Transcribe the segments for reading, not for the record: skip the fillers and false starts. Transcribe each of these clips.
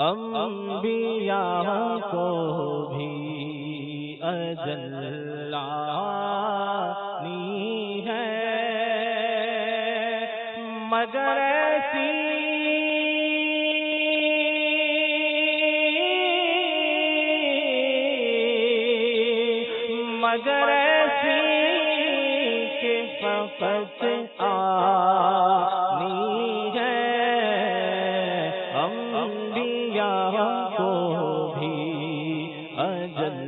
انبیاء کو بھی اجل لانی ہے، مگر ایسی کہ فقط آنی ہے، انبیاء کو بھی اجل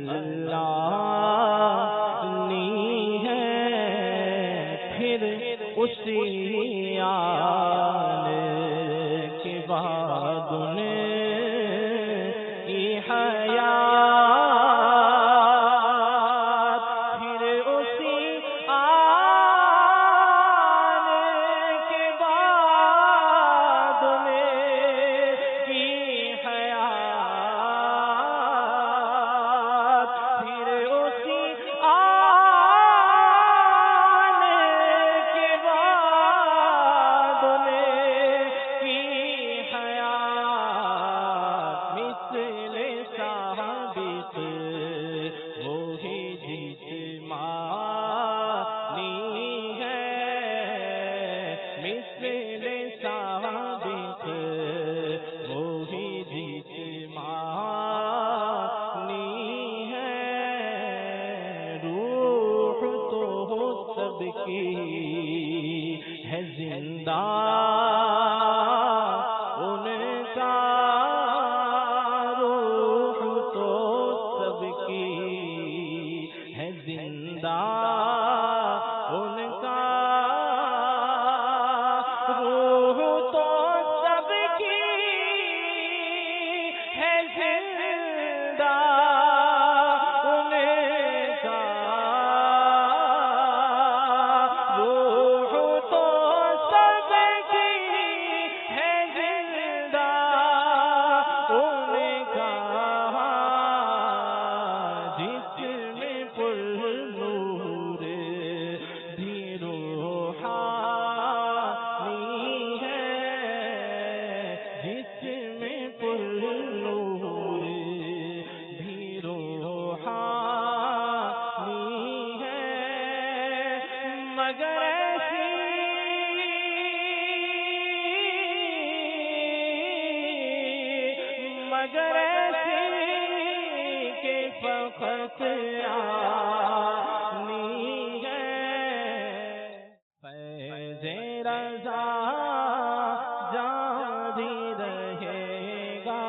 لانی ہے، پھر اسی آنے کے بعد ان کی حیات، پھر اسی آنے کے بعد ان کی حیات، پھر اسی آنے کے بعد ان کی حیات، مثل ثابت وہی جسمانی ہے، مثل ثابت وہی جسمانی ہے، روح تو سب کی ہے زندہ، ان کا روح تو سب کی ہے زندہ، ان کا روح تو سب کی ہے زندہ، ان کا روح تو سب کی ہے زندہ، ان کا جسم پر نور بھی روحانی ہے، جسم پر نور بھی روحانی ہے، مگر ایسی کہ فقط آنی ہے، فیض رضا جاری رہے گا،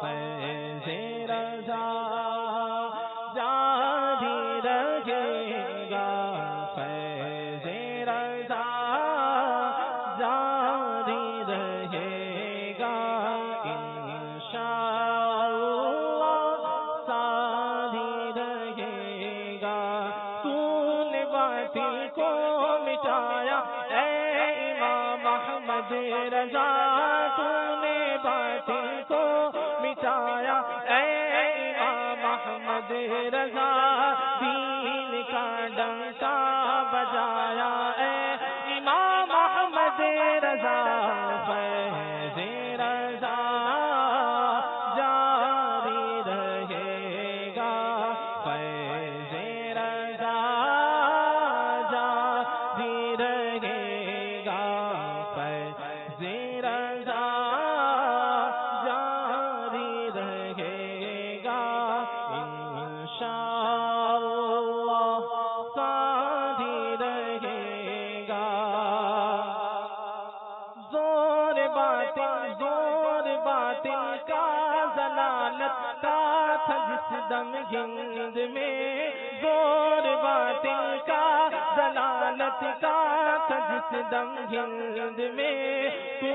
فیض رضا جاری رہے گا، فیض رضا جاری رہے گا، انشاءاللہ ساری رہے گا، تو نے باطل کو مٹایا اے امام احمد رضا، تو نے باطل کو مٹایا اے امام احمد رضا، دین کا ڈنکا بجایا اے امام احمد رضا، فیض رضا جاری رہے گا، فیض رضا جاری رہے گا، فیض رضا جاری رہے گا، انشاءاللہ ساری رہے گا، زور باطل کا ضلالت کا تھا جس دم ہند میں، زور باطل کا ضلالت کا تھا جس دم ہند میں، تو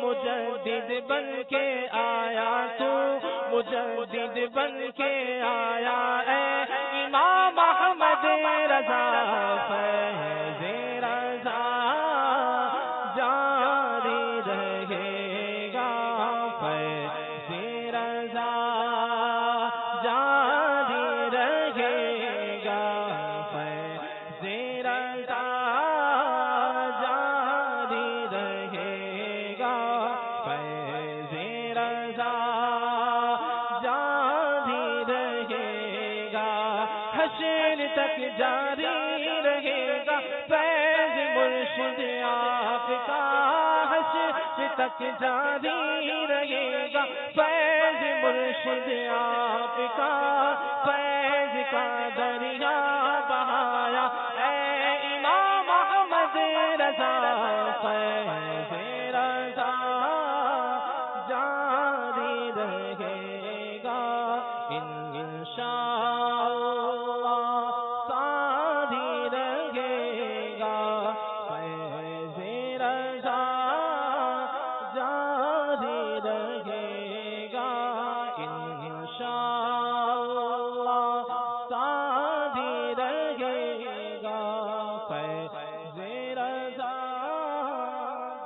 مجدد بن کے آیا، تو مجدد بن کے آیا اے امام احمد رضا، فیض رضا جاری رہے گا، فیض رضا جاری رہے گا، فیض رضا جاری رہے گا، فیض رضا تک جاری رہے گا فیض مرشد آپ کا، حشر تک جاری رہے گا فیض مرشد آپ کا، فیض کا دریا بہایا اے امام احمد رضا، فیض رضا جاری رہے گا انشاءاللہ، ساری رہے گا فیض رضا جاری رہے گا انشاءاللہ، ساری رہے گا فیض رضا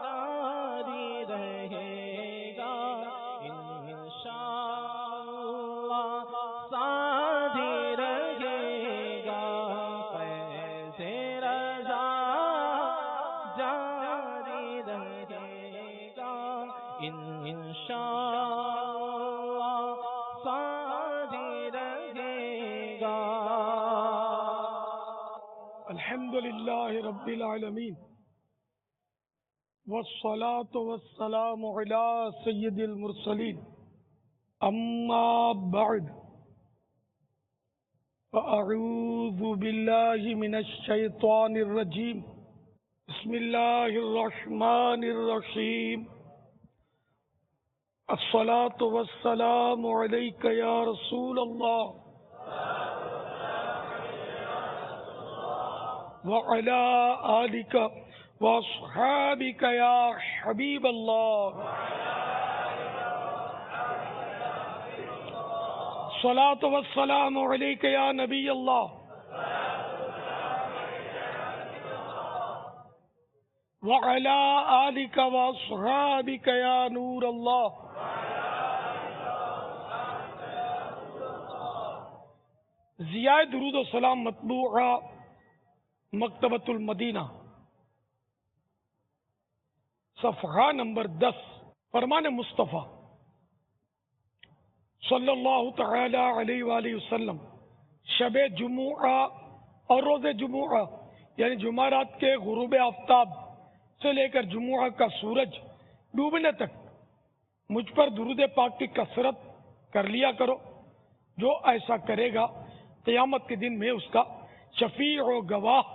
جاری رہے گا انشاءاللہ، ساری رہے گا فیض رضا جاری رہے گا انشاءاللہ، ساری رہے گا۔ الحمدللہ رب العالمین والصلاة والسلام علی سید المرسلین، اما بعد فاعوذ باللہ من الشیطان الرجیم، بسم اللہ الرحمن الرحیم، الصلاة والسلام علیک یا رسول اللہ وعلی آلک واصحابک یا حبیب اللہ، الصلاة والسلام علیک یا نبی اللہ وعلی آلک واصحابک یا نور اللہ۔ ضیاء درود و سلام مطبوعہ مکتبۃ المدینہ، صفحہ نمبر 10، فرمان مصطفیٰ صلی اللہ تعالی علیہ وآلہ وسلم شب جمعہ اور روز جمعہ یعنی جمعرات کے غروب آفتاب سے لے کر جمعہ کا سورج ڈوبنے تک مجھ پر درود پاک کی کثرت کر لیا کرو، جو ایسا کرے گا قیامت کے دن میں اس کا شفیع و گواہ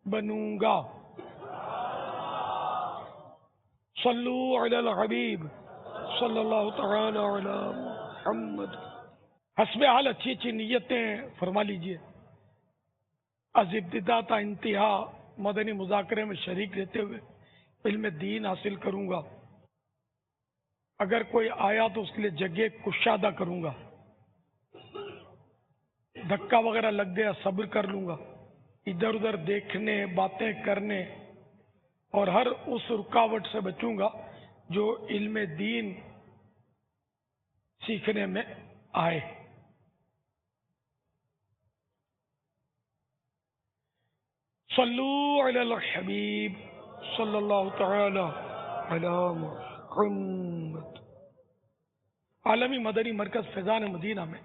بنوں گا۔ صلو علی الحبیب صلی اللہ تعالی علی محمد۔ حسب حال اچھی اچھی نیتیں فرما لیجئے۔ از ابتدا تا انتہا مدنی مذاکرے میں شریک رہتے ہوئے علم دین حاصل کروں گا، اگر کوئی آیا تو اس کے لیے جگہ کشادہ کروں گا، دھکا وغیرہ لگ گیا صبر کر لوں گا، ادھر ادھر دیکھنے باتیں کرنے اور ہر اس رکاوٹ سے بچوں گا جو علم دین سیکھنے میں آئے۔ صلو علی الحبیب صلی اللہ تعالی علی محمد۔ عالمی مدنی مرکز فیضان مدینہ میں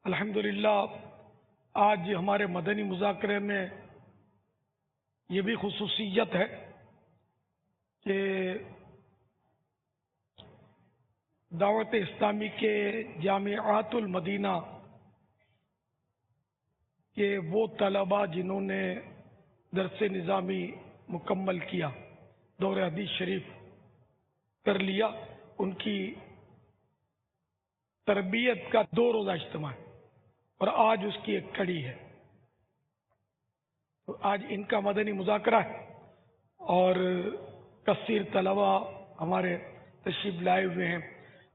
الحمدللہ آج ہمارے مدنی مذاکرے میں یہ بھی خصوصیت ہے کہ دعوت اسلامی کے جامعات المدینہ کے وہ طلباء جنہوں نے درس نظامی مکمل کیا، دور حدیث شریف کر لیا، ان کی تربیت کا 2 روزہ اجتماع ہے اور آج اس کی ایک کڑی ہے۔ تو آج ان کا مدنی مذاکرہ ہے اور کثیر طلباء ہمارے تشریف لائے ہوئے ہیں،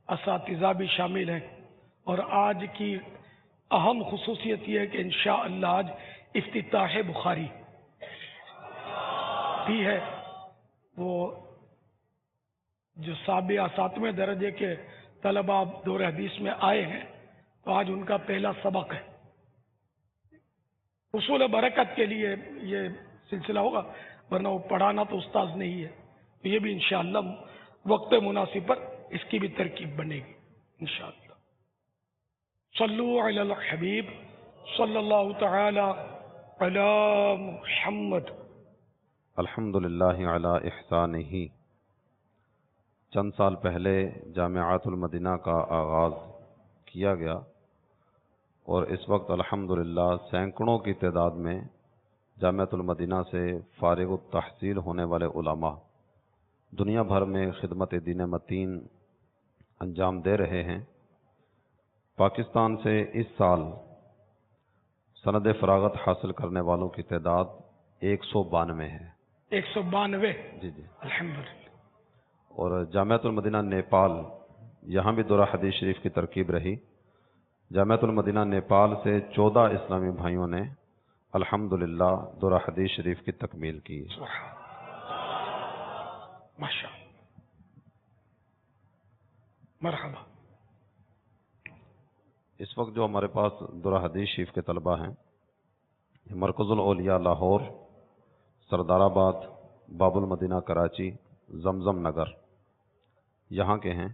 اساتذہ بھی شامل ہیں، اور آج کی اہم خصوصیت یہ ہے کہ انشاءاللہ آج افتتاح بخاری بھی ہے۔ وہ جو سابع 7ویں درجے کے طلباء دور حدیث میں آئے ہیں تو آج ان کا پہلا سبق ہے۔ حصول برکت کے لیے یہ سلسلہ ہوگا، ورنہ وہ پڑھانا تو استاذ نہیں ہے، تو یہ بھی انشاءاللہ وقت مناسب پر اس کی بھی ترکیب بنے گی انشاءاللہ۔ صلو علی الحبیب صلی اللہ تعالی علی محمد. الحمدللہ علی احسانہ. چند سال پہلے جامعۃ المدینہ کا آغاز کیا گیا اور اس وقت الحمدللہ سینکڑوں کی تعداد میں جامعۃ المدینہ سے فارغ التحصیل ہونے والے علماء دنیا بھر میں خدمت دین متین انجام دے رہے ہیں. پاکستان سے اس سال سند فراغت حاصل کرنے والوں کی تعداد 192 ہے. 192. جی جی. الحمدللہ. اور جامعۃ المدینہ نیپال، یہاں بھی دورہ حدیث شریف کی ترکیب رہی. جامعۃ المدینہ نیپال سے 14 اسلامی بھائیوں نے الحمدللہ دورہ حدیث شریف کی تکمیل کی. ماشاء اللہ. مرحبا. اس وقت جو ہمارے پاس دورہ حدیث شریف کے طلبہ ہیں یہ مرکز الاولیاء لاہور، سردار آباد، باب المدینہ کراچی، زمزم نگر یہاں کے ہیں.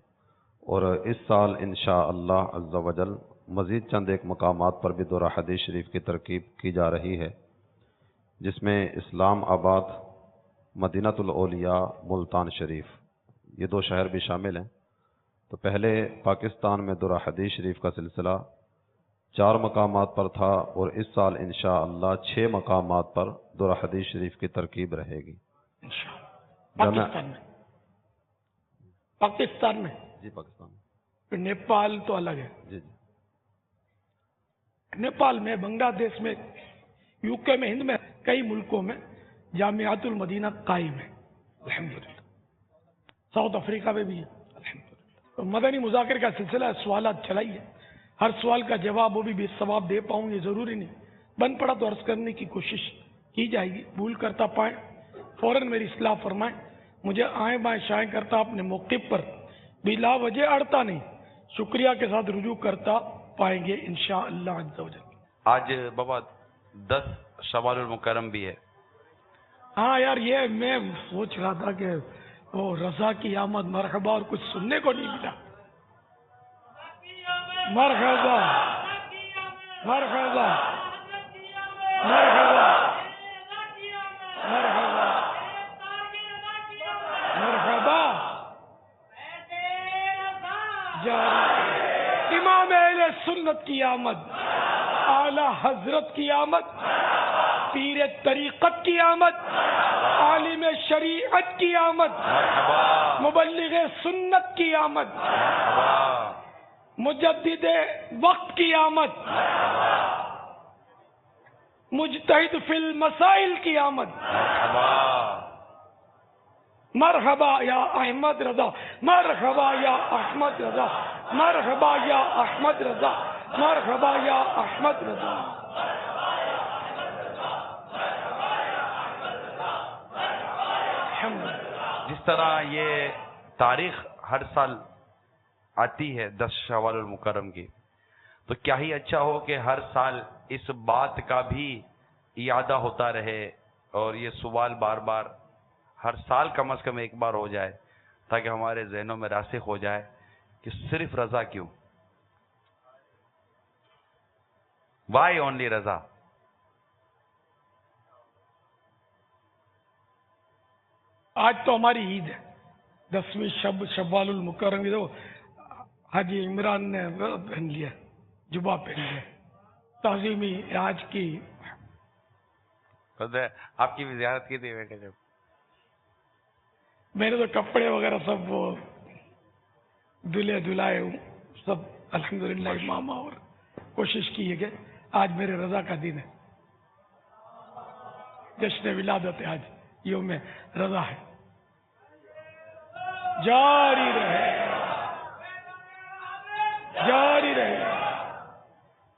اور اس سال انشاءاللہ عز و جل مزید چند ایک مقامات پر بھی دورہ حدیث شریف کی ترکیب کی جا رہی ہے، جس میں اسلام آباد، مدینہ الاولیاء، ملتان شریف، یہ 2 شہر بھی شامل ہیں. تو پہلے پاکستان میں دورہ حدیث شریف کا سلسلہ 4 مقامات پر تھا اور اس سال انشاءاللہ 6 مقامات پر دورہ حدیث شریف کی ترکیب رہے گی. پاکستان میں. پاکستان میں. جی پاکستان میں. پھر نیپال تو الگ ہے. جی جی. نیپال میں، بنگلہ دیش میں، یو کے میں، ہند میں، کئی ملکوں میں جامعۃ المدینہ قائم ہے الحمدللہ. ساؤتھ افریقہ میں بھی ہے الحمدللہ. مدنی مذاکر کا سلسلہ سوالات چلائیے. ہر سوال کا جواب وہ بھی بے ثواب دے پاؤں یہ ضروری نہیں، بن پڑا تو عرض کرنے کی کوشش کی جائے گی. بھول کرتا پائیں فوراً میری اصلاح فرمائیں. مجھے آئیں بائیں شائیں کرتا اپنے موقف پر بلا وجہ اڑتا نہیں، شکریہ کے ساتھ رجوع کرتا پائیں گے انشاءاللہ عز و جل. آج بابا 10 شوال المکرم بھی ہے. ہاں یار، یہ میں سوچ رہا تھا کہ وہ رضا کی آمد مرحبا اور کچھ سننے کو نہیں ملا. مرحبا مرحبا مرحبا مرحبا مرحبا. امام اہل سنت کی آمد، اعلی حضرت کی آمد، پیر طریقت کی آمد، عالم شریعت کی آمد، مبلغ سنت کی آمد، مجدد وقت کی آمد، مجتہد فی المسائل کی آمد. مرحبا یا احمد رضا، مرحبا یا احمد رضا، مرحبا یا احمد رضا، مرحبا یا احمد رضا. جس طرح یہ تاریخ ہر سال آتی ہے 10 شوال المکرم کی، تو کیا ہی اچھا ہو کہ ہر سال اس بات کا بھی اعادہ ہوتا رہے اور یہ سوال بار بار ہر سال کم از کم ایک بار ہو جائے، تاکہ ہمارے ذہنوں میں راسخ ہو جائے کہ صرف رضا کیوں، وائی اونلی رضا. آج تو ہماری عید ہے، 10ویں شوال المکرم. تو حاجی عمران نے پہن لیا، جبہ پہن لیا، تعظیمی آج کی. آپ کی بھی زیارت کی تھی جب میں نے تو کپڑے وغیرہ سب وہ دلے دلائے ہوں سب الحمدللہ امامہ، اور کوشش کی ہے کہ آج میرے رضا کا دن ہے، جشن ولادت ہے، آج یوم رضا ہے. جاری رہے جاری رہے،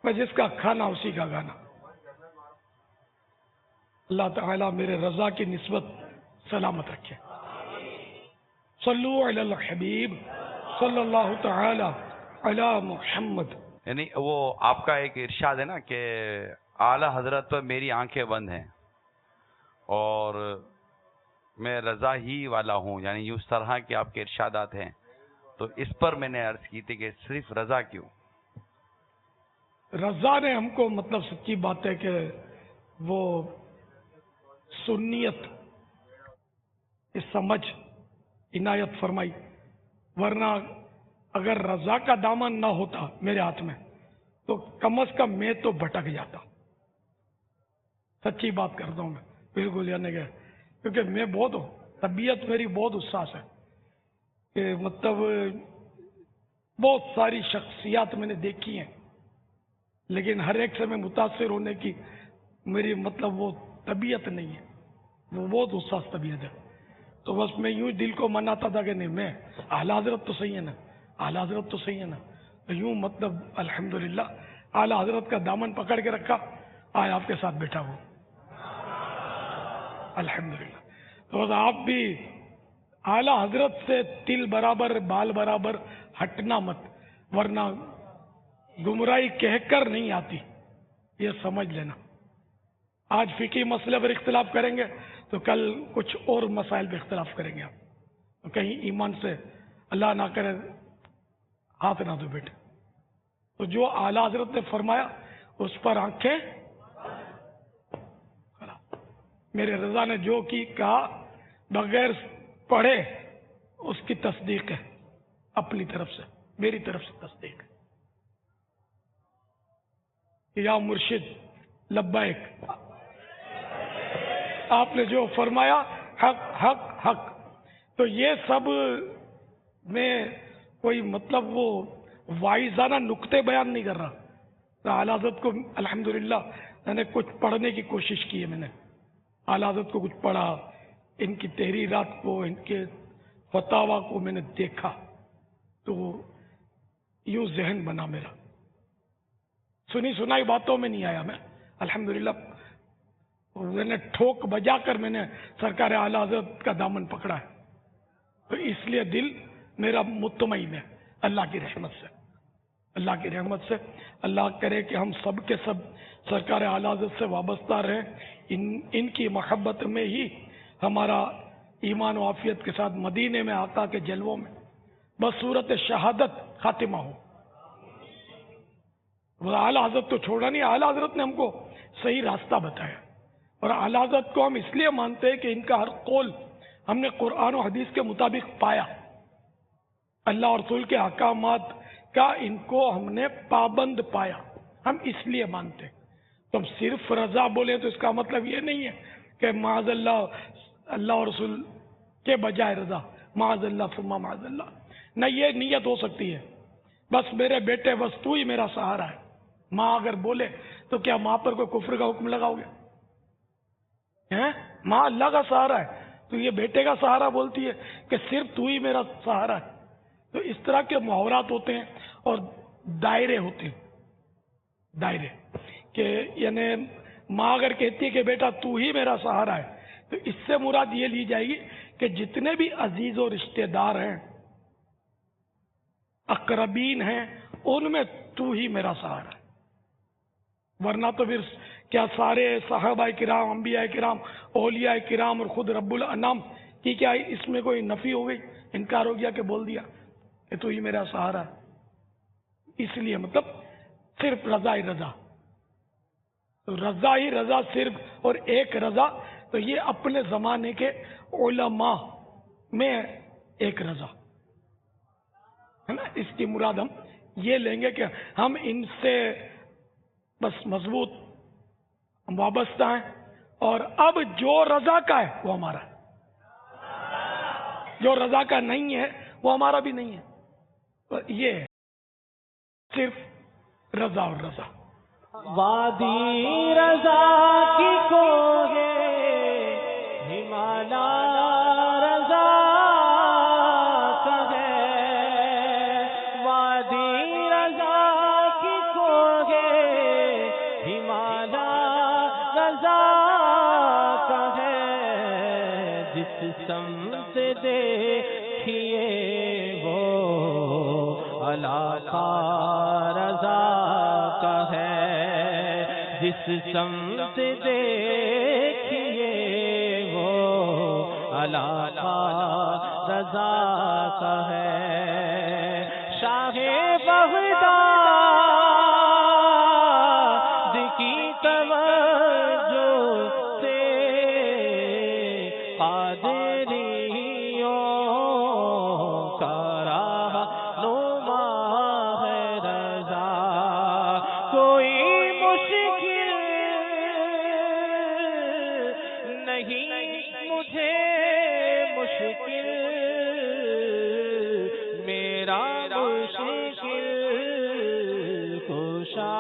میں جس کا کھانا اسی کا گانا. اللہ تعالیٰ میرے رضا کی نسبت سلامت رکھے. صلو علی الحبیب صلی اللہ تعالی علی محمد. یعنی وہ آپ کا ایک ارشاد ہے نا کہ اعلی حضرت پر میری آنکھیں بند ہیں اور میں رضا ہی والا ہوں، یعنی اس طرح کے آپ کے ارشادات ہیں. تو اس پر میں نے عرض کی تھی کہ صرف رضا کیوں. رضا نے ہم کو مطلب سچی بات ہے کہ وہ سنیت کی سمجھ عنایت فرمائی، ورنہ اگر رضا کا دامن نہ ہوتا میرے ہاتھ میں تو کم از کم میں تو بھٹک جاتا. سچی بات کرتا ہوں میں بالکل، یعنی کہ کیونکہ میں بہت طبیعت میری بہت حساس ہے کہ مطلب بہت ساری شخصیات میں نے دیکھی ہیں، لیکن ہر ایک سے میں متاثر ہونے کی میری مطلب وہ طبیعت نہیں ہے، وہ بہت حساس طبیعت ہے. تو بس میں یوں دل کو مناتا تھا کہ نہیں، میں اعلیٰ حضرت تو صحیح ہے نا، اعلیٰ حضرت تو صحیح ہے نا، تو یوں مطلب الحمدللہ اعلیٰ حضرت کا دامن پکڑ کے رکھا، آج آپ کے ساتھ بیٹھا ہوں الحمدللہ. تو بس آپ بھی اعلیٰ حضرت سے تل برابر بال برابر ہٹنا مت، ورنہ گمراہی کہہ کر نہیں آتی، یہ سمجھ لینا. آج فقہی مسئلے پر اختلاف کریں گے تو کل کچھ اور مسائل پہ اختلاف کریں گے آپ، کہیں ایمان سے اللہ نہ کرے ہاتھ نہ دو بیٹے. تو جو اعلیٰ حضرت نے فرمایا اس پر آنکھیں، میرے رضا نے جو کی کہا بغیر پڑھے اس کی تصدیق ہے، اپنی طرف سے میری طرف سے تصدیق ہے. یا مرشد لبیک، آپ نے جو فرمایا حق حق حق. تو یہ سب میں کوئی مطلب وہ واعظانہ نکتے بیان نہیں کر رہا. تو اعلیٰ حضرت کو الحمدللہ میں نے کچھ پڑھنے کی کوشش کی ہے، میں نے اعلیٰ حضرت کو کچھ پڑھا، ان کی تحریرات کو، ان کے فتاوا کو میں نے دیکھا، تو یوں ذہن بنا میرا. سنی سنائی باتوں میں نہیں آیا میں، الحمدللہ میں نے ٹھوک بجا کر میں نے سرکار اعلیٰ حضرت کا دامن پکڑا ہے. تو اس لیے دل میرا مطمئن ہے اللہ کی رحمت سے، اللہ کی رحمت سے. اللہ کرے کہ ہم سب کے سب سرکار اعلیٰ حضرت سے وابستہ رہیں، ان کی محبت میں ہی ہمارا ایمان و عافیت کے ساتھ مدینے میں آقا کے جلووں میں بس صورت شہادت خاتمہ ہو. وہ اعلیٰ حضرت تو چھوڑا نہیں، اعلیٰ حضرت نے ہم کو صحیح راستہ بتایا، اور اعلیٰ حضرت کو ہم اس لیے مانتے ہیں کہ ان کا ہر قول ہم نے قرآن و حدیث کے مطابق پایا، اللہ اور رسول کے احکامات کا ان کو ہم نے پابند پایا، ہم اس لیے مانتے ہیں. تو ہم صرف رضا بولے تو اس کا مطلب یہ نہیں ہے کہ معاذ اللہ اور رسول کے بجائے رضا، معاذ اللہ ثم معاذ اللہ، نہ یہ نیت ہو سکتی ہے بس میرے بیٹے بس تو ہی میرا سہارا ہے. ماں اگر بولے تو کیا ماں پر کوئی کفر کا حکم لگاؤ گے؟ ماں اللہ کا سہارا ہے تو یہ بیٹے کا سہارا بولتی ہے کہ صرف تو ہی میرا سہارا ہے. تو اس طرح کے محاورات ہوتے ہیں اور دائرے ہوتے ہیں، دائرے کہ یعنی ماں اگر کہتی ہے کہ بیٹا تو ہی میرا سہارا ہے تو اس سے مراد یہ لی جائے گی کہ جتنے بھی عزیز و رشتہ دار ہیں، اقربین ہیں، ان میں تو ہی میرا سہارا ہے. ورنہ تو پھر کیا سارے صحابہ کرام، انبیاء کرام، اولیاء کرام اور خود رب الانام کی کیا اس میں کوئی نفی ہو گئی، انکار ہو گیا کہ بول دیا کہ تو ہی میرا سہارا ہے. اس لیے مطلب صرف رضا ہی رضا، رضا ہی رضا صرف، اور ایک رضا تو یہ اپنے زمانے کے علماء میں ایک رضا ہے نا. اس کی مراد ہم یہ لیں گے کہ ہم ان سے بس مضبوط وابستہ ہیں، اور اب جو رضا کا ہے وہ ہمارا ہے، جو رضا کا نہیں ہے وہ ہمارا بھی نہیں ہے. یہ ہے صرف رضا اور رضا. وادی رضا کی کوہ ہمالا رضا کا ہے، وادی رضا کی کوہ ہمالا رضا کا ہے. جس سمت دیکھیے وہ علاقہ رضا کا ہے، جس سمت دیکھیے وہ علاقہ رضا کا ہے. شاہ بغداد قادریوں کا رہنما ہے رضا، کوئی مشکل نہیں مجھے مشکل، میرا مشکل کشا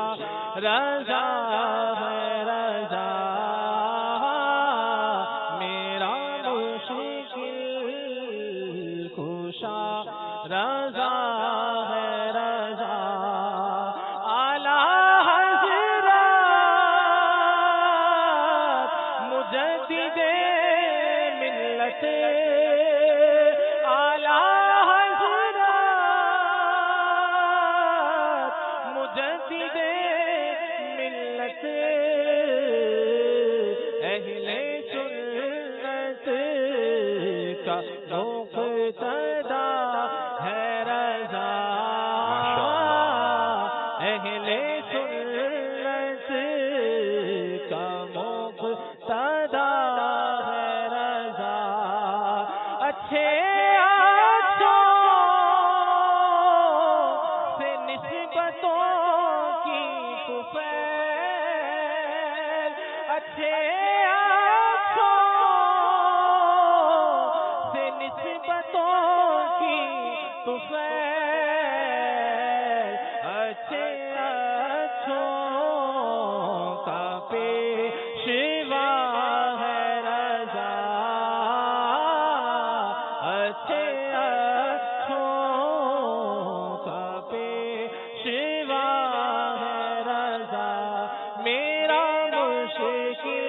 رضا ہے رضا، میرا مشکل کشا رضا ہے رضا، اعلیٰ حضرت مجدد ملت، اعلیٰ حضرت مجدد ملت، اہل سنت کا مقتدا ہے رضا، اہل سنت کا مقتدا ہے رضا، اچھے اچھوں سے نسبتوں کی طفیل، اچھے اچھوں سے نسبتوں کی طفیل، اچھے اچھوں کا پیشوا ہے رضا، اچھے اچھوں کا پیشوا ہے رضا، میرا مشکل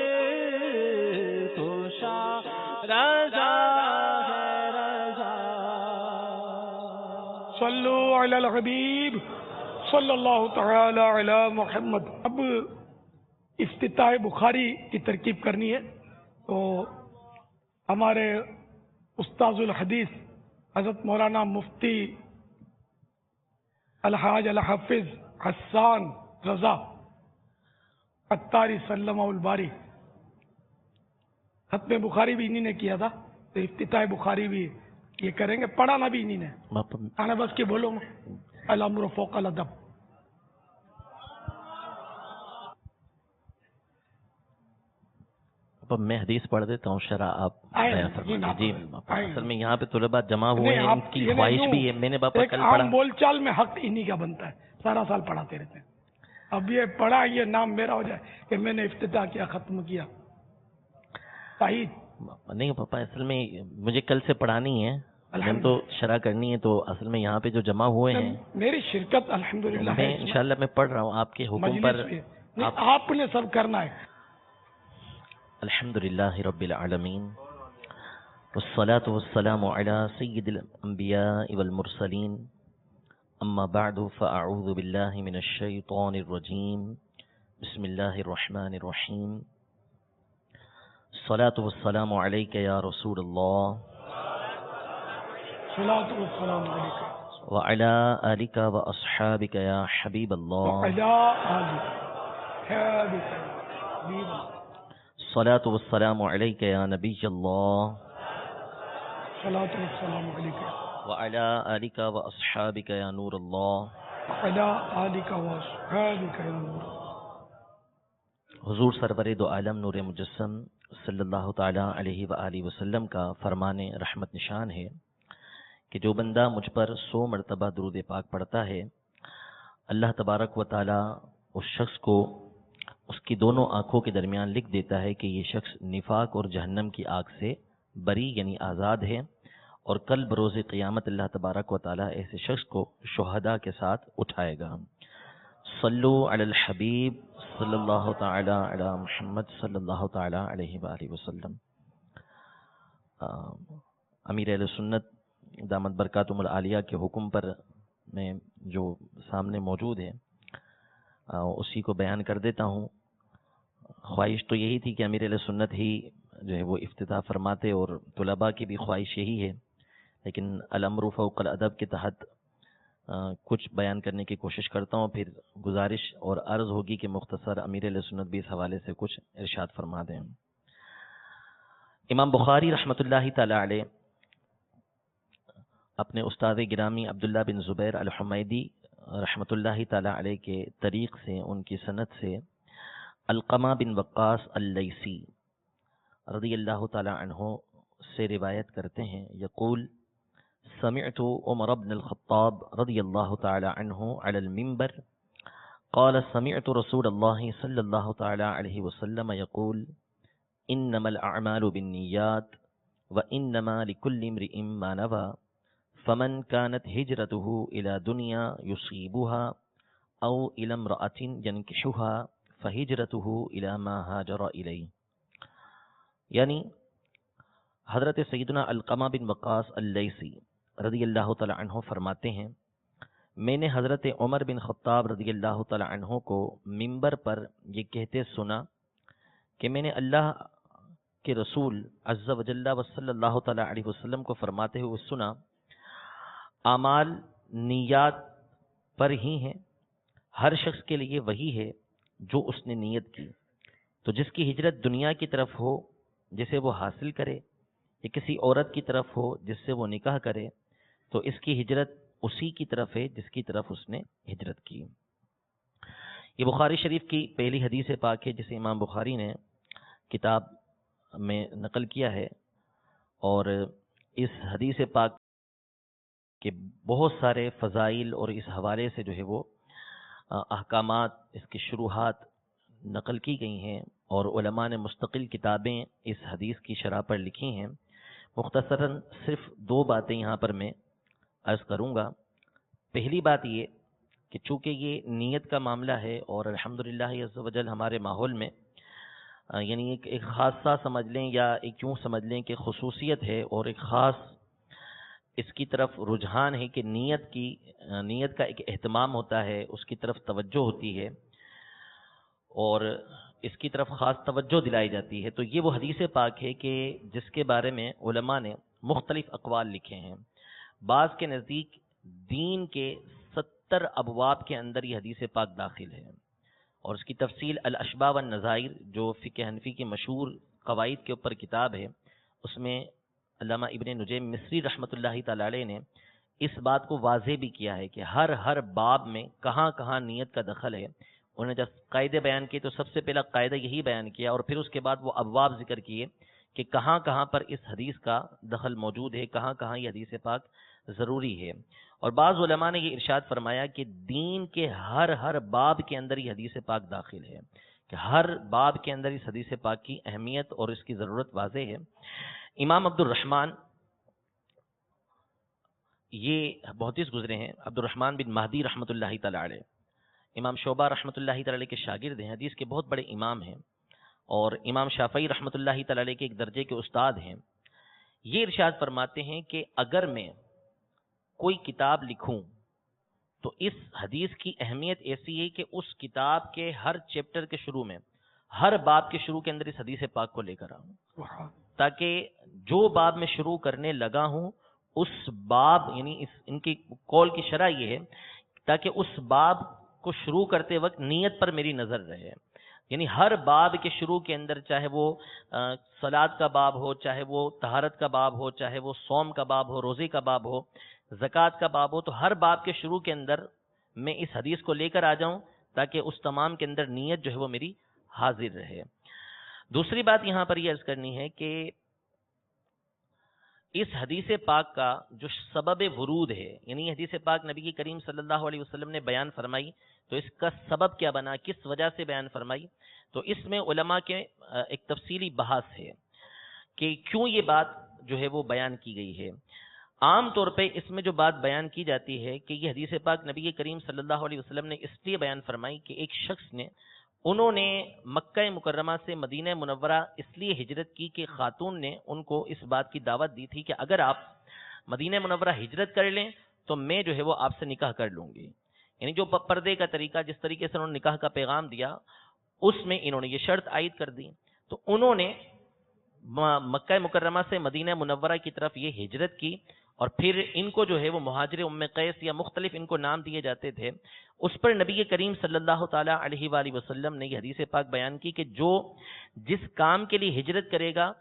کشا رضا ہے رضا۔ صلو علی الحبیب صلی اللہ تعالی علی محمد۔ اب افتتاح بخاری کی ترکیب کرنی ہے، تو ہمارے استاذ الحدیث حضرت مولانا مفتی الحاج الحافظ حسان رضا عطاری سلمہ الباری، ختم بخاری بھی انہی نے کیا تھا، تو افتتاح بخاری بھی یہ کریں گے، پڑھانا بھی انہی نے، آنا بس کے بولو الامر فوق الادب۔ اب میں حدیث پڑھ دیتا ہوں، شرح آپ آئے بیان جی فرمائیے۔ نعم۔ جی آئے۔ اصل میں یہاں پہ طلباء جمع ہوئے نہیں، ہیں، آپ ان کی یہ خواہش نہیں، بھی ہے، میں نے باپا ایک کل عام پڑھا۔ بول چال میں حق انہی کا بنتا ہے، سارا سال پڑھاتے رہتے ہیں، اب یہ پڑھا یہ نام میرا ہو جائے کہ میں نے افتتاح کیا ختم کیا، صحیح؟ نہیں پاپا، اصل میں مجھے کل سے پڑھانی ہے، میں نے تو شرح کرنی ہے، تو اصل میں یہاں پہ جو جمع ہوئے ہیں، میری شرکت الحمدللہ ہے، میں انشاءاللہ میں پڑھ رہا ہوں آپ کے حکم مجلس پر۔ میں نہیں، آپ نے سب کرنا ہے۔ الحمدللہ رب العالمین، والصلاة والسلام على سید الانبیاء والمرسلین، اما بعد فاعوذ باللہ من الشیطان الرجیم، بسم اللہ الرحمن الرحیم، الصلاة والسلام علیک یا رسول اللہ، صلاۃ والسلام علیکم وعلى آلک واصحابک یا حبیب اللہ، وعلی آلک حبیب اللہ، الصلاة والسلام علیک یا نبی اللہ، صلاۃ والسلام علیکم وعلى آلک واصحابک یا نور اللہ۔ وعلی آلک واصحابک یا نور۔ حضور سرور دو عالم نور مجسم صلی اللہ تعالی علیہ وآلہ وسلم کا فرمان رحمت نشان ہے کہ جو بندہ مجھ پر 100 مرتبہ درود پاک پڑھتا ہے، اللہ تبارک و تعالی اس شخص کو اس کی دونوں آنکھوں کے درمیان لکھ دیتا ہے کہ یہ شخص نفاق اور جہنم کی آگ سے بری یعنی آزاد ہے، اور کل بروز قیامت اللہ تبارک و تعالی ایسے شخص کو شہداء کے ساتھ اٹھائے گا۔ صلو علی الحبیب صلی اللہ تعالی علی محمد صلی اللہ تعالی علیہ وآلہ وسلم۔ امیر اہل سنت دامت برکاتہم العالیہ کے حکم پر میں جو سامنے موجود ہے اسی کو بیان کر دیتا ہوں۔ خواہش تو یہی تھی کہ امیر اہل سنت ہی جو ہے وہ افتتاح فرماتے، اور طلباء کی بھی خواہش یہی ہے، لیکن الامر فوق الادب کے تحت کچھ بیان کرنے کی کوشش کرتا ہوں، پھر گزارش اور عرض ہوگی کہ مختصر امیر اہل سنت بھی اس حوالے سے کچھ ارشاد فرما دیں۔ امام بخاری رحمۃ اللہ تعالی علیہ اپنے استاد گرامی عبداللہ بن زبیر الحمیدی رحمۃ اللہ تعالی علیہ کے طریق سے، ان کی سند سے، علقمہ بن وقاص اللیثی رضی اللہ تعالی عنہ سے روایت کرتے ہیں، یقول سمعت عمر بن الخطاب رضی اللہ تعالی عنہ علی المنبر قال سمعت رسول اللہ صلی اللہ تعالی علیہ وسلم یقول انما الاعمال بالنیات وانما لكل امرئ ما نوى فمن كانت هجرته الى دنیا يصيبها او الى امرأة ينكحها فهجرته الى ما هاجر الیہ، یعنی حضرت سیدنا علقمہ بن وقاص اللیثی رضی اللہ تعالی عنہ فرماتے ہیں، میں نے حضرت عمر بن خطاب رضی اللہ تعالی عنہ کو منبر پر یہ کہتے سنا کہ میں نے اللہ کے رسول عز و جل و صلی اللہ تعالی علیہ وسلم کو فرماتے ہوئے سنا، اعمال نیات پر ہی ہیں، ہر شخص کے لیے وہی ہے جو اس نے نیت کی، تو جس کی ہجرت دنیا کی طرف ہو جسے وہ حاصل کرے، یا کسی عورت کی طرف ہو جس سے وہ نکاح کرے، تو اس کی ہجرت اسی کی طرف ہے جس کی طرف اس نے ہجرت کی۔ یہ بخاری شریف کی پہلی حدیث پاک ہے جسے امام بخاری نے کتاب میں نقل کیا ہے، اور اس حدیث پاک کے بہت سارے فضائل اور اس حوالے سے جو ہے وہ احکامات، اس کی شروحات نقل کی گئی ہیں، اور علماء نے مستقل کتابیں اس حدیث کی شرح پر لکھی ہیں۔ مختصراً صرف دو باتیں یہاں پر میں عرض کروں گا۔ پہلی بات یہ کہ چونکہ یہ نیت کا معاملہ ہے، اور الحمدللہ عز و جل ہمارے ماحول میں یعنی ایک خاصہ سمجھ لیں یا ایک یوں سمجھ لیں کہ خصوصیت ہے، اور ایک خاص اس کی طرف رجحان ہے کہ نیت کا ایک اہتمام ہوتا ہے، اس کی طرف توجہ ہوتی ہے، اور اس کی طرف خاص توجہ دلائی جاتی ہے۔ تو یہ وہ حدیث پاک ہے کہ جس کے بارے میں علماء نے مختلف اقوال لکھے ہیں۔ بعض کے نزدیک دین کے 70 ابواب کے اندر یہ حدیث پاک داخل ہے، اور اس کی تفصیل الاشباہ والنظائر جو فقہ حنفی کی مشہور قواعد کے اوپر کتاب ہے، اس میں علامہ ابن نجیم مصری رحمۃ اللہ تعالی علیہ نے اس بات کو واضح بھی کیا ہے کہ ہر باب میں کہاں کہاں نیت کا دخل ہے۔ انہوں نے جب قاعدے بیان کیے تو سب سے پہلا قاعدہ یہی بیان کیا، اور پھر اس کے بعد وہ ابواب ذکر کیے کہ کہاں کہاں پر اس حدیث کا دخل موجود ہے، کہاں کہاں یہ حدیث پاک ضروری ہے۔ اور بعض علماء نے یہ ارشاد فرمایا کہ دین کے ہر باب کے اندر یہ حدیث پاک داخل ہے، کہ ہر باب کے اندر اس حدیث پاک کی اہمیت اور اس کی ضرورت واضح ہے۔ امام عبد الرحمن یہ محدث گزرے ہیں، عبد الرحمن بن مہدی رحمۃ اللہ تعالی علیہ، امام شعبہ رحمۃ اللہ تعالی علیہ کے شاگرد ہیں، حدیث کے بہت بڑے امام ہیں، اور امام شافعی رحمۃ اللہ تعالی علیہ کے ایک درجے کے استاد ہیں۔ یہ ارشاد فرماتے ہیں کہ اگر میں کوئی کتاب لکھوں تو اس حدیث کی اہمیت ایسی ہے کہ اس کتاب کے ہر چیپٹر کے شروع میں، ہر باب کے شروع کے اندر اس حدیث پاک کو لے کر آؤں، تاکہ جو باب میں شروع کرنے لگا ہوں اس باب یعنی ان کی قول کی شرح یہ ہے تاکہ اس باب کو شروع کرتے وقت نیت پر میری نظر رہے، یعنی ہر باب کے شروع کے اندر، چاہے وہ صلاۃ کا باب ہو، چاہے وہ طہارت کا باب ہو، چاہے وہ صوم کا باب ہو، روزے کا باب ہو، زکوٰۃ کا باب ہو، تو ہر باب کے شروع کے اندر میں اس حدیث کو لے کر آ جاؤں تاکہ اس تمام کے اندر نیت جو ہے وہ میری حاضر رہے۔ دوسری بات یہاں پر یہ عرض کرنی ہے کہ اس حدیث پاک کا جو سبب ورود ہے، یعنی حدیث پاک نبی کریم صلی اللہ علیہ وسلم نے بیان فرمائی، تو اس کا سبب کیا بنا، کس وجہ سے بیان فرمائی، تو اس میں علماء کے ایک تفصیلی بحث ہے کہ کیوں یہ بات جو ہے وہ بیان کی گئی ہے۔ عام طور پہ اس میں جو بات بیان کی جاتی ہے کہ یہ حدیث پاک نبی کریم صلی اللہ علیہ وسلم نے اس لیے بیان فرمائی کہ ایک شخص نے، انہوں نے مکہ مکرمہ سے مدینہ منورہ اس لیے ہجرت کی کہ خاتون نے ان کو اس بات کی دعوت دی تھی کہ اگر آپ مدینہ منورہ ہجرت کر لیں تو میں جو ہے وہ آپ سے نکاح کر لوں گی، یعنی جو پردے کا طریقہ، جس طریقے سے انہوں نے نکاح کا پیغام دیا، اس میں انہوں نے یہ شرط عائد کر دی۔ تو انہوں نے مکہ مکرمہ سے مدینہ منورہ کی طرف یہ ہجرت کی، اور پھر ان کو جو ہے وہ مہاجر ام قیس یا مختلف ان کو نام دیے جاتے تھے، اس پر نبی کریم صلی اللہ تعالی علیہ وآلہ وسلم نے یہ حدیث پاک بیان کی کہ جو جس کام کے لیے ہجرت کرے گا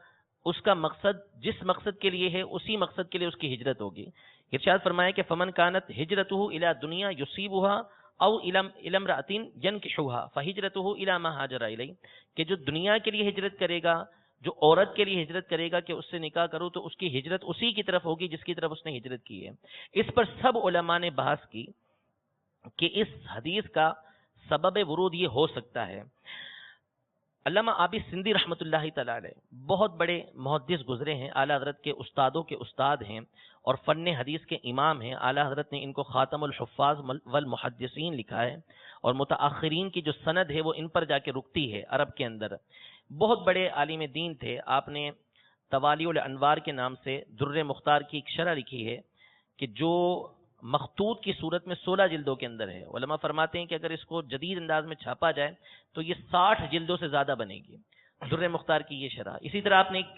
اس کا مقصد جس مقصد کے لیے ہے اسی مقصد کے لیے اس کی ہجرت ہوگی. ارشاد فرمایا کہ فمن کانت ہجرتہ الی دنیا یصیبها او الی امرأۃ ینکحها فہجرتہ الی ما ہاجر الیہ، کہ جو دنیا کے لیے ہجرت کرے گا، جو عورت کے لیے ہجرت کرے گا کہ اس سے نکاح کرو، تو اس کی ہجرت اسی کی طرف ہوگی جس کی طرف اس نے ہجرت کی ہے. اس پر سب علماء نے بحث کی کہ اس حدیث کا سبب ورود یہ ہو سکتا ہے. علامہ عابد سندھی رحمۃ اللہ تعالی علیہ بہت بڑے محدث گزرے ہیں، اعلیٰ حضرت کے استادوں کے استاد ہیں اور فن حدیث کے امام ہیں. اعلیٰ حضرت نے ان کو خاتم الحفاظ والمحدثین لکھا ہے، اور متاخرین کی جو سند ہے وہ ان پر جا کے رکتی ہے عرب کے اندر. بہت بڑے عالم دین تھے. آپ نے توالی الانوار کے نام سے در مختار کی ایک شرح لکھی ہے کہ جو مخطوط کی صورت میں 16 جلدوں کے اندر ہے. علماء فرماتے ہیں کہ اگر اس کو جدید انداز میں چھاپا جائے تو یہ 60 جلدوں سے زیادہ بنے گی، در مختار کی یہ شرح. اسی طرح آپ نے ایک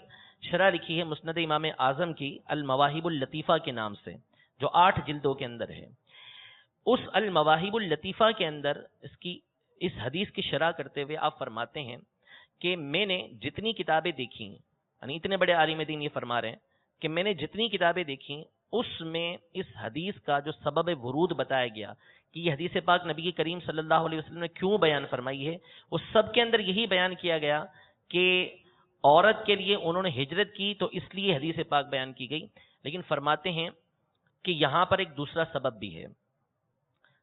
شرح لکھی ہے مسند امام اعظم کی المواہب اللطیفہ کے نام سے، جو 8 جلدوں کے اندر ہے. اس المواہب اللطیفہ کے اندر اس حدیث کی شرح کرتے ہوئے آپ فرماتے ہیں کہ میں نے جتنی کتابیں دیکھی، یعنی اتنے بڑے عالم دین یہ فرما رہے ہیں کہ میں نے جتنی کتابیں دیکھی اس میں اس حدیث کا جو سبب ورود بتایا گیا کہ یہ حدیث پاک نبی کریم صلی اللہ علیہ وسلم نے کیوں بیان فرمائی ہے، اس سب کے اندر یہی بیان کیا گیا کہ عورت کے لیے انہوں نے ہجرت کی تو اس لیے حدیث پاک بیان کی گئی. لیکن فرماتے ہیں کہ یہاں پر ایک دوسرا سبب بھی ہے.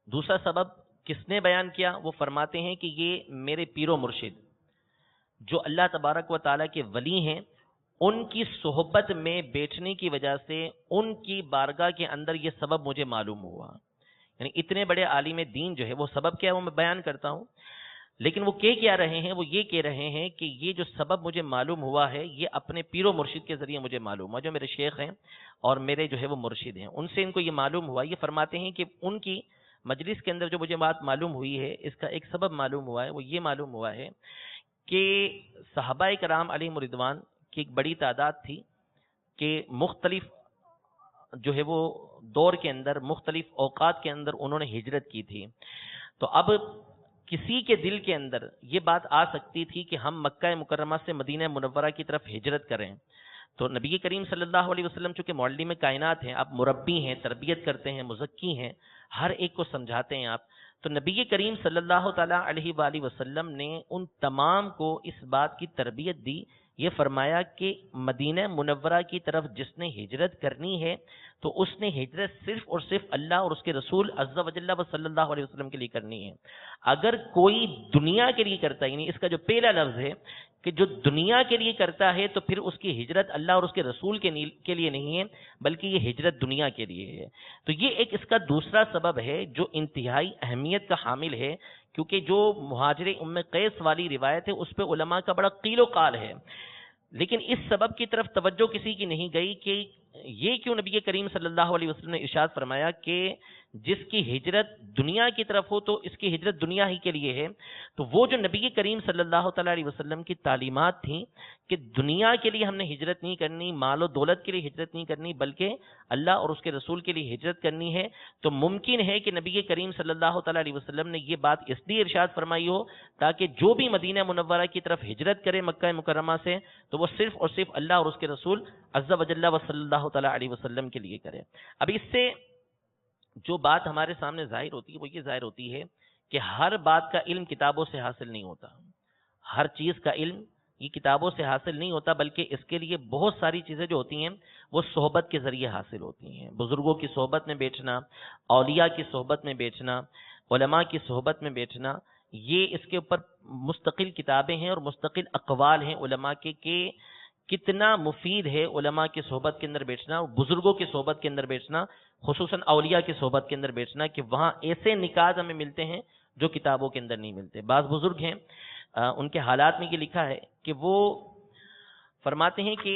دوسرا سبب کس نے بیان کیا؟ وہ فرماتے ہیں کہ یہ میرے پیر و مرشد جو اللہ تبارک و تعالیٰ کے ولی ہیں، ان کی صحبت میں بیٹھنے کی وجہ سے ان کی بارگاہ کے اندر یہ سبب مجھے معلوم ہوا. یعنی اتنے بڑے عالم دین جو ہے وہ سبب کیا ہے وہ میں بیان کرتا ہوں، لیکن وہ کیا رہے ہیں؟ وہ یہ کہہ رہے ہیں کہ یہ جو سبب مجھے معلوم ہوا ہے یہ اپنے پیر و مرشد کے ذریعے مجھے معلوم ہوا، جو میرے شیخ ہیں اور میرے جو ہے وہ مرشد ہیں، ان سے ان کو یہ معلوم ہوا. یہ فرماتے ہیں کہ ان کی مجلس کے اندر جو مجھے بات معلوم ہوئی ہے اس کا ایک سبب معلوم ہوا ہے. وہ یہ معلوم ہوا ہے کہ صحابہ کرام علیہم رضوان کی ایک بڑی تعداد تھی کہ مختلف جو ہے وہ دور کے اندر مختلف اوقات کے اندر انہوں نے ہجرت کی تھی. تو اب کسی کے دل کے اندر یہ بات آ سکتی تھی کہ ہم مکہ مکرمہ سے مدینہ منورہ کی طرف ہجرت کریں. تو نبی کریم صلی اللہ علیہ وسلم چونکہ معلم کائنات ہیں، آپ مربی ہیں، تربیت کرتے ہیں، مزکی ہیں، ہر ایک کو سمجھاتے ہیں آپ. تو نبی کریم صلی اللہ تعالیٰ علیہ وآلہ وسلم نے ان تمام کو اس بات کی تربیت دی. یہ فرمایا کہ مدینہ منورہ کی طرف جس نے ہجرت کرنی ہے تو اس نے ہجرت صرف اور صرف اللہ اور اس کے رسول عز و جل و صلی اللہ علیہ وسلم کے لیے کرنی ہے. اگر کوئی دنیا کے لیے کرتا ہے، یعنی اس کا جو پہلا لفظ ہے کہ جو دنیا کے لیے کرتا ہے تو پھر اس کی ہجرت اللہ اور اس کے رسول کے لیے نہیں ہے بلکہ یہ ہجرت دنیا کے لیے ہے. تو یہ ایک اس کا دوسرا سبب ہے جو انتہائی اہمیت کا حامل ہے، کیونکہ جو مہاجر ام قیس والی روایت ہے اس پہ علماء کا بڑا قیل و قال ہے. لیکن اس سبب کی طرف توجہ کسی کی نہیں گئی کہ یہ کیوں نبی کریم صلی اللہ علیہ وسلم نے ارشاد فرمایا کہ جس کی ہجرت دنیا کی طرف ہو تو اس کی ہجرت دنیا ہی کے لیے ہے. تو وہ جو نبی کریم صلی اللہ تعالیٰ علیہ وسلم کی تعلیمات تھیں کہ دنیا کے لیے ہم نے ہجرت نہیں کرنی، مال و دولت کے لیے ہجرت نہیں کرنی، بلکہ اللہ اور اس کے رسول کے لیے ہجرت کرنی ہے. تو ممکن ہے کہ نبی کریم صلی اللہ تعالیٰ علیہ وسلم نے یہ بات اس لیے ارشاد فرمائی ہو تاکہ جو بھی مدینہ منورہ کی طرف ہجرت کرے مکہ مکرمہ سے تو وہ صرف اور صرف اللہ اور اس کے رسول عز و جل و صلی اللہ تعالیٰ علیہ وسلم کے لیے کرے. اب اس سے جو بات ہمارے سامنے ظاہر ہوتی ہے وہ یہ ظاہر ہوتی ہے کہ ہر بات کا علم کتابوں سے حاصل نہیں ہوتا. ہر چیز کا علم یہ کتابوں سے حاصل نہیں ہوتا، بلکہ اس کے لیے بہت ساری چیزیں جو ہوتی ہیں وہ صحبت کے ذریعے حاصل ہوتی ہیں. بزرگوں کی صحبت میں بیٹھنا، اولیاء کی صحبت میں بیٹھنا، علماء کی صحبت میں بیٹھنا، یہ اس کے اوپر مستقل کتابیں ہیں اور مستقل اقوال ہیں علماء کے کہ کتنا مفید ہے علماء کی صحبت کے اندر بیٹھنا، بزرگوں کی صحبت کے اندر بیٹھنا، خصوصاً اولیاء کی صحبت کے اندر بیٹھنا کہ وہاں ایسے نکات ہمیں ملتے ہیں جو کتابوں کے اندر نہیں ملتے. بعض بزرگ ہیں ان کے حالات میں یہ لکھا ہے کہ وہ فرماتے ہیں کہ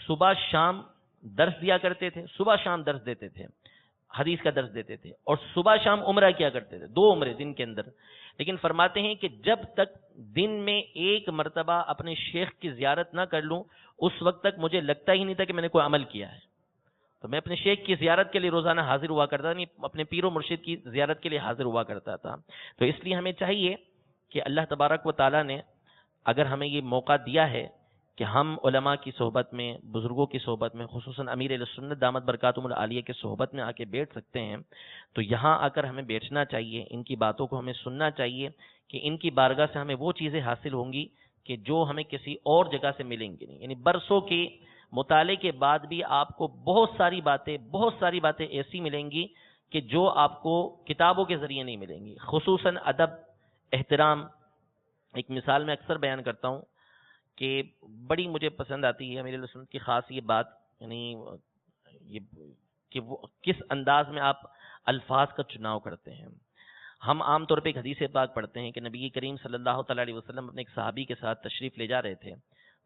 صبح شام درس دیا کرتے تھے، صبح شام درس دیتے تھے، حدیث کا درس دیتے تھے، اور صبح شام عمرہ کیا کرتے تھے، 2 عمرے دن کے اندر. لیکن فرماتے ہیں کہ جب تک دن میں ایک مرتبہ اپنے شیخ کی زیارت نہ کر لوں اس وقت تک مجھے لگتا ہی نہیں تھا کہ میں نے کوئی عمل کیا ہے. تو میں اپنے شیخ کی زیارت کے لیے روزانہ حاضر ہوا کرتا تھا، اپنے پیر و مرشد کی زیارت کے لیے حاضر ہوا کرتا تھا. تو اس لیے ہمیں چاہیے کہ اللہ تبارک و تعالیٰ نے اگر ہمیں یہ موقع دیا ہے کہ ہم علماء کی صحبت میں، بزرگوں کی صحبت میں، خصوصاً امیر اہل سنت دامت برکاتہم العالیہ کی صحبت میں آ کے بیٹھ سکتے ہیں، تو یہاں آ کر ہمیں بیٹھنا چاہیے، ان کی باتوں کو ہمیں سننا چاہیے کہ ان کی بارگاہ سے ہمیں وہ چیزیں حاصل ہوں گی کہ جو ہمیں کسی اور جگہ سے ملیں گی نہیں. یعنی برسوں کے مطالعے کے بعد بھی آپ کو بہت ساری باتیں ایسی ملیں گی کہ جو آپ کو کتابوں کے ذریعے نہیں ملیں گی. خصوصاً ادب، احترام. ایک مثال میں اکثر بیان کرتا ہوں کہ بڑی مجھے پسند آتی ہے امیر اہل سنت کی خاص یہ بات، یعنی یہ کہ وہ کس انداز میں آپ الفاظ کا چناؤ کرتے ہیں. ہم عام طور پہ ایک حدیث پاک پڑھتے ہیں کہ نبی کریم صلی اللہ تعالیٰ علیہ وسلم اپنے ایک صحابی کے ساتھ تشریف لے جا رہے تھے،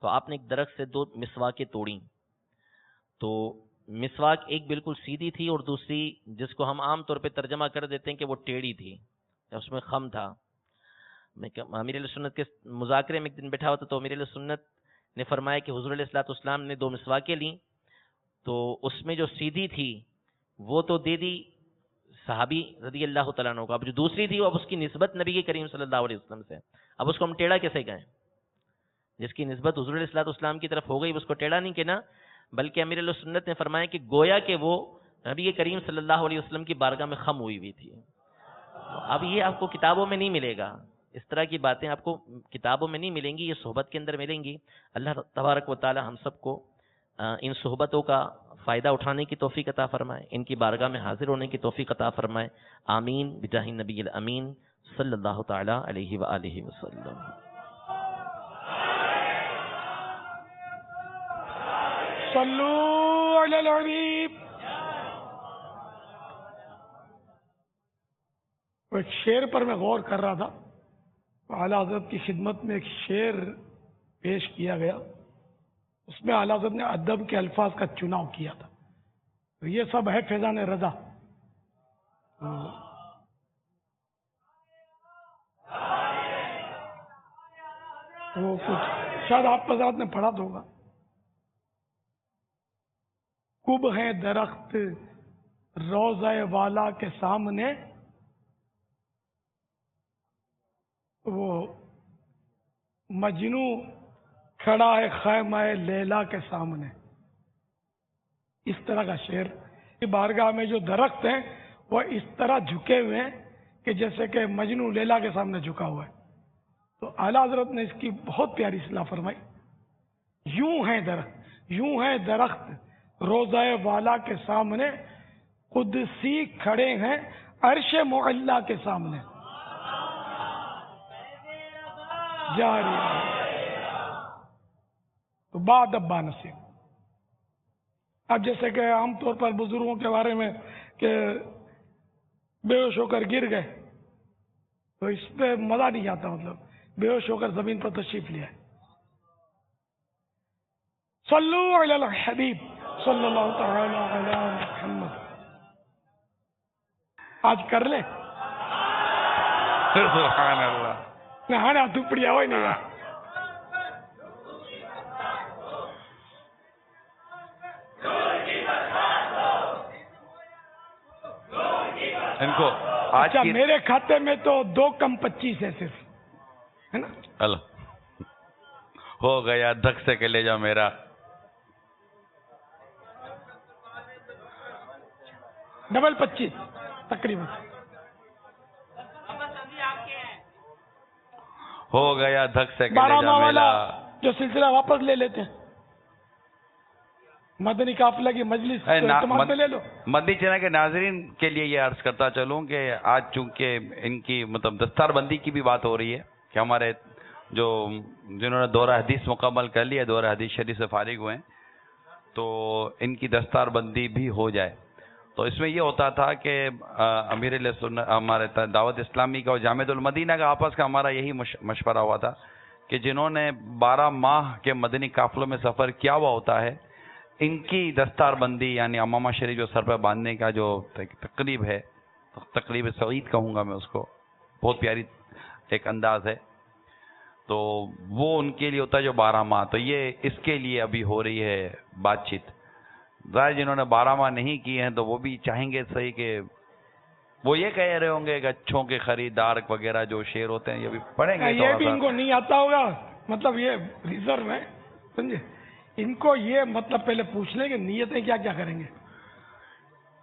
تو آپ نے ایک درخت سے 2 مسواکیں توڑیں. تو مسواک ایک بالکل سیدھی تھی اور دوسری جس کو ہم عام طور پہ ترجمہ کر دیتے ہیں کہ وہ ٹیڑھی تھی، اس میں خم تھا. میں امیر علیہ سنت کے مذاکرے میں ایک دن بیٹھا ہوتا تو امیر علیہ سنت نے فرمایا کہ حضور علیہ الصلوۃ والسلام نے 2 مسواکیں لیں، تو اس میں جو سیدھی تھی وہ تو دے دی صحابی رضی اللہ تعالیٰ عنہ کو، اب جو دوسری تھی وہ اب اس کی نسبت نبی کریم صلی اللہ علیہ وسلم سے، اب اس کو ہم ٹیڑھا کیسے کہیں؟ جس کی نسبت حضور علیہ الصلوۃ والسلام کی طرف ہو گئی اس کو ٹیڑھا نہیں کہنا، بلکہ امیر علیہ سنت نے فرمایا کہ گویا کہ وہ نبی کریم صلی اللہ علیہ وسلم کی بارگاہ میں خم ہوئی تھی. اب یہ آپ کو کتابوں میں نہیں ملے گا، اس طرح کی باتیں آپ کو کتابوں میں نہیں ملیں گی، یہ صحبت کے اندر ملیں گی. اللہ تبارک و تعالی ہم سب کو ان صحبتوں کا فائدہ اٹھانے کی توفیق عطا فرمائے، ان کی بارگاہ میں حاضر ہونے کی توفیق عطا فرمائے. آمین بجاہ نبی الامین صلی اللہ تعالی علیہ وآلہ وسلم. صلو علی الحبیب. ایک شعر پر میں غور کر رہا تھا، اعلیٰ حضرت کی خدمت میں ایک شعر پیش کیا گیا، اس میں اعلیٰ حضرت نے ادب کے الفاظ کا چناؤ کیا تھا. تو یہ سب ہے فیضان رضا. وہ کچھ شاید آپ حضرات نے پڑھا تو ہوگا. کب ہے درخت روضہ والا کے سامنے، وہ مجنو کھڑا ہے خیمہ لیلا کے سامنے. اس طرح کا شعر. بارگاہ میں جو درخت ہیں وہ اس طرح جھکے ہوئے ہیں کہ جیسے کہ مجنو لیلا کے سامنے جھکا ہوا ہے. تو اعلیٰ حضرت نے اس کی بہت پیاری اصلاح فرمائی. یوں ہے درخت روضہ والا کے سامنے، قدسی کھڑے ہیں عرش معلا کے سامنے. جاری تو بعد ابا نصیب. اب جیسے کہ عام طور پر بزرگوں کے بارے میں کہ بے ہوش ہو کر گر گئے، تو اس پہ مزہ نہیں آتا. مطلب بے ہوش ہو کر زمین پر تشریف لیا. صلو علی الحبیب صلی اللہ تعالی علی محمد. آج کر لے سبحان اللہ. نہانا دپڑیا ہوئی نہیں ہے. ان کو آج اچھا کی میرے کھاتے میں تو 2 کم 25 ہے صرف، ہے نا. اللہ ہو گیا دھک سے کہ لے جا میرا. ڈبل 25 تقریباً. ہو گیا دھک سے کہ لے 12 جا ماہ میرا. والا جو سلسلہ واپس لے لیتے ہیں، مدنی قافلہ کی مجلس اہتمام پہ لے لو. مدنی چینل کے ناظرین کے لیے یہ عرض کرتا چلوں کہ آج چونکہ ان کی مطلب دستار بندی کی بھی بات ہو رہی ہے کہ ہمارے جو جنہوں نے دورہ حدیث مکمل کر لیا، دورہ حدیث شریف سے فارغ ہوئے ہیں، تو ان کی دستار بندی بھی ہو جائے. تو اس میں یہ ہوتا تھا کہ امیر علیہ سنت ہمارے دعوت اسلامی کا اور جامعۃ المدینہ کا آپس کا ہمارا یہی مشورہ ہوا تھا کہ جنہوں نے 12 ماہ کے مدنی قافلوں میں سفر کیا ہوا ہوتا ہے، ان کی دستار بندی یعنی امامہ شریف جو سر پہ باندھنے کا جو تقریب ہے، تقریب سعید کہوں گا میں اس کو، بہت پیاری ایک انداز ہے، تو وہ ان کے لیے ہوتا ہے جو 12 ماہ. تو یہ اس کے لیے ابھی ہو رہی ہے بات چیت. ظاہر جنہوں نے 12 ماہ نہیں کیے ہیں تو وہ بھی چاہیں گے صحیح کہ وہ یہ کہہ رہے ہوں گے کہ اچھوں کے خریدار وغیرہ جو شعر ہوتے ہیں یہ بھی پڑھیں گے. یہ بھی ان کو نہیں آتا ہوگا، مطلب یہ ریزرو ہے سمجھے؟ ان کو یہ مطلب پہلے پوچھ لیں کہ نیتیں کیا کیا کریں گے.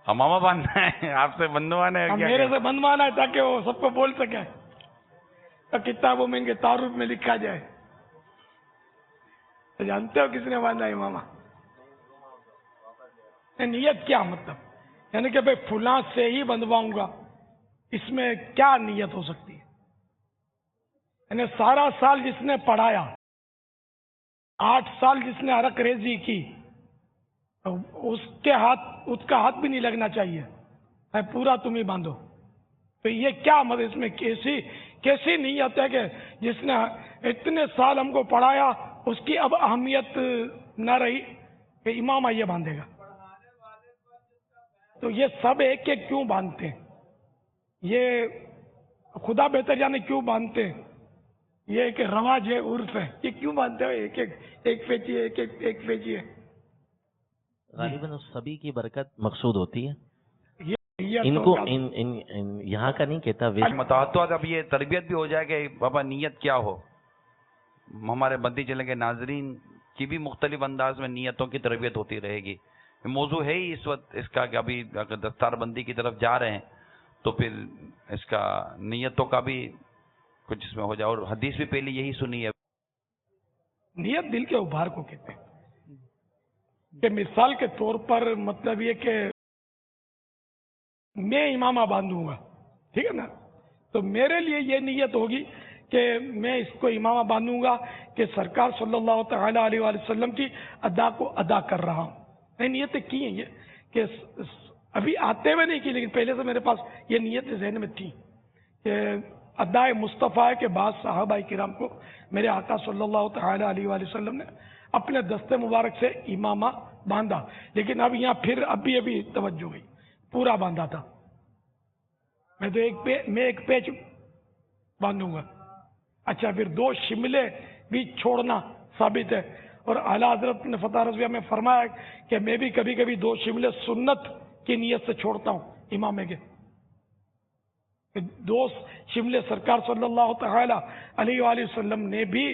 امامہ باندھنا ہے، آپ سے بندوانا ہے کیا؟ میرے سے بندوانا ہے تاکہ وہ سب کو بول سکے، کتابوں میں ان کے تعارف میں لکھا جائے. تو جانتے ہو کس نے باندھا ہے امامہ؟ نیت کیا مطلب؟ یعنی کہ بھئی فلاں سے ہی بندواؤں گا، اس میں کیا نیت ہو سکتی ہے؟ یعنی سارا سال جس نے پڑھایا، 8 سال جس نے عرق ریزی کی، اس کا ہاتھ بھی نہیں لگنا چاہیے، پورا تم ہی باندھو. تو یہ کیا مطلب؟ اس میں کیسی نیت ہے کہ جس نے اتنے سال ہم کو پڑھایا اس کی اب اہمیت نہ رہی کہ امامہ یہ باندھے گا. تو یہ سب ایک ایک کیوں باندھتے ہیں؟ یہ خدا بہتر جانے کیوں باندھتے ہیں؟ یہ ایک رواج ہے، عرف ہے، یہ کیوں باندھتے ہیں؟ ایک پیچیے ایک پیچیے. غالباً اس سبھی کی برکت مقصود ہوتی ہے. یہ ان تو کو یہاں کا نہیں کہتا، متحد اب یہ تربیت بھی ہو جائے کہ بابا نیت کیا ہو. ہمارے بدی چلیں گے ناظرین کی بھی مختلف انداز میں نیتوں کی تربیت ہوتی رہے گی. موضوع ہے ہی اس وقت اس کا کہ ابھی اگر دستار بندی کی طرف جا رہے ہیں تو پھر اس کا نیتوں کا بھی کچھ اس میں ہو جائے. اور حدیث بھی پہلے یہی سنی ہے. نیت دل کے ابھار کو کہتے ہیں. کہ مثال کے طور پر مطلب یہ کہ میں امامہ باندھوں گا، ٹھیک ہے نا، تو میرے لیے یہ نیت ہوگی کہ میں اس کو امامہ باندھوں گا کہ سرکار صلی اللہ تعالی علیہ وآلہ وسلم کی ادا کو ادا کر رہا ہوں. نیتیں کی ہیں یہ کہ ابھی آتے ہوئے نہیں کی، لیکن پہلے سے میرے پاس یہ نیت ذہن میں تھی کہ ادائے مصطفیٰ کے بعد صحابہ کرام کو میرے آقا صلی اللہ تعالی علیہ وآلہ وسلم نے اپنے دست مبارک سے امامہ باندھا. لیکن اب یہاں پھر ابھی توجہ گئی، پورا باندھا تھا. میں تو ایک پیچ باندھوں گا. اچھا، پھر 2 شملے بھی چھوڑنا ثابت ہے. اور اعلیٰ حضرت نے فتح رضویہ میں فرمایا کہ میں بھی کبھی کبھی 2 شملے سنت کی نیت سے چھوڑتا ہوں امامے کے. 2 شملے سرکار صلی اللہ تعالی علیہ وآلہ وسلم نے بھی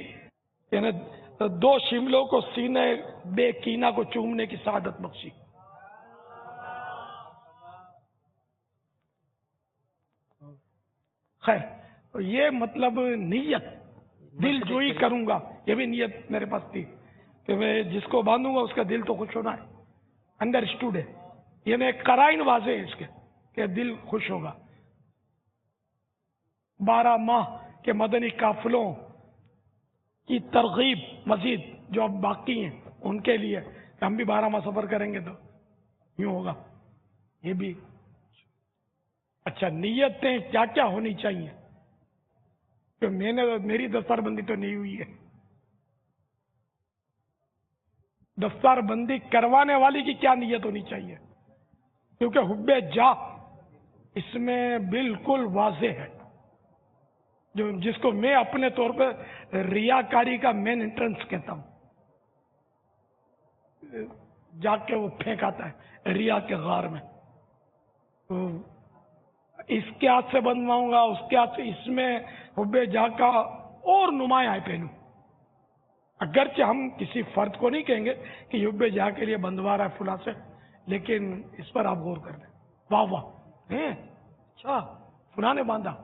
یعنی 2 شملوں کو سینے بے کینہ کو چومنے کی سعادت بخشی. خیر، یہ مطلب نیت دل جوئی کروں گا، یہ بھی نیت میرے پاس تھی کہ میں جس کو باندھوں گا اس کا دل تو خوش ہونا ہے. انڈرسٹوڈ ہے، یعنی ایک قرائن واضح ہے اس کے کہ دل خوش ہوگا. 12 ماہ کے مدنی قافلوں کی ترغیب مزید جو اب باقی ہیں ان کے لیے کہ ہم بھی 12 ماہ سفر کریں گے تو یوں ہوگا. یہ بھی اچھا. نیتیں کیا کیا ہونی چاہیے؟ کہ میری دستار بندی تو نہیں ہوئی ہے. دستار بندی کروانے والی کی کیا نیت ہونی چاہیے؟ کیونکہ حب جاہ اس میں بالکل واضح ہے، جس کو میں اپنے طور پہ ریاکاری کا مین انٹرنس کہتا ہوں. جا کے وہ پھینک آتا ہے ریا کے غار میں. تو اس کے ہاتھ سے بنواؤں گا، اس کے ہاتھ سے، اس میں حب جاہ کا اور نمایاں ہے پہلو. اگرچہ ہم کسی فرد کو نہیں کہیں گے کہ حب جاہ کے لیے بندوا رہا ہے فلاں سے، لیکن اس پر آپ غور کر لیں. واہ واہ، اچھا فلاں نے باندھا.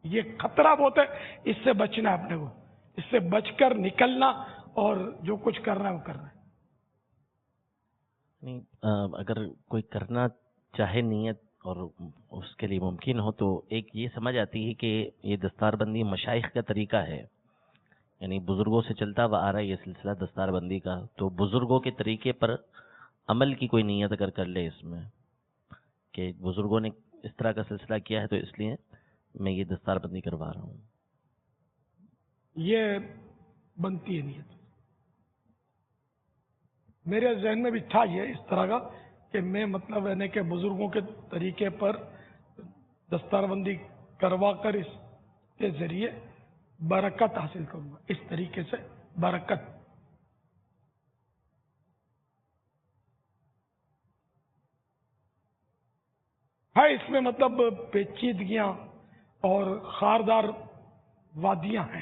یہ خطرہ بہت ہے، اس سے بچنا ہے اپنے کو، اس سے بچ کر نکلنا اور جو کچھ کرنا ہے وہ کرنا ہے. نہیں، اگر کوئی کرنا چاہے نیت اور اس کے لیے ممکن ہو تو ایک یہ سمجھ آتی ہے کہ یہ دستار بندی مشائخ کا طریقہ ہے، یعنی بزرگوں سے چلتا ہوا آ رہا ہے یہ سلسلہ دستار بندی کا. تو بزرگوں کے طریقے پر عمل کی کوئی نیت اگر کر لے اس میں کہ بزرگوں نے اس طرح کا سلسلہ کیا ہے تو اس لیے میں یہ دستار بندی کروا رہا ہوں، یہ بنتی ہے نیت. میرے ذہن میں بھی تھا یہ اس طرح کا کہ میں مطلب یعنی کہ بزرگوں کے طریقے پر دستار بندی کروا کر اس کے ذریعے برکت حاصل کروں گا، اس طریقے سے برکت. ہے اس میں مطلب پیچیدگیاں اور خاردار وادیاں ہیں.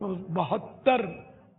72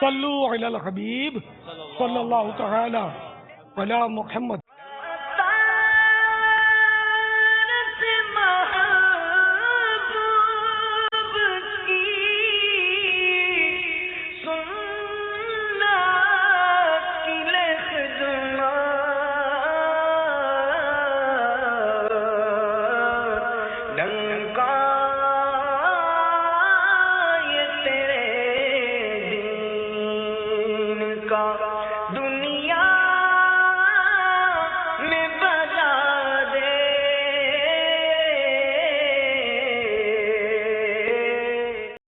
صلو علی الحبیب صلی اللہ تعالی علی محمد.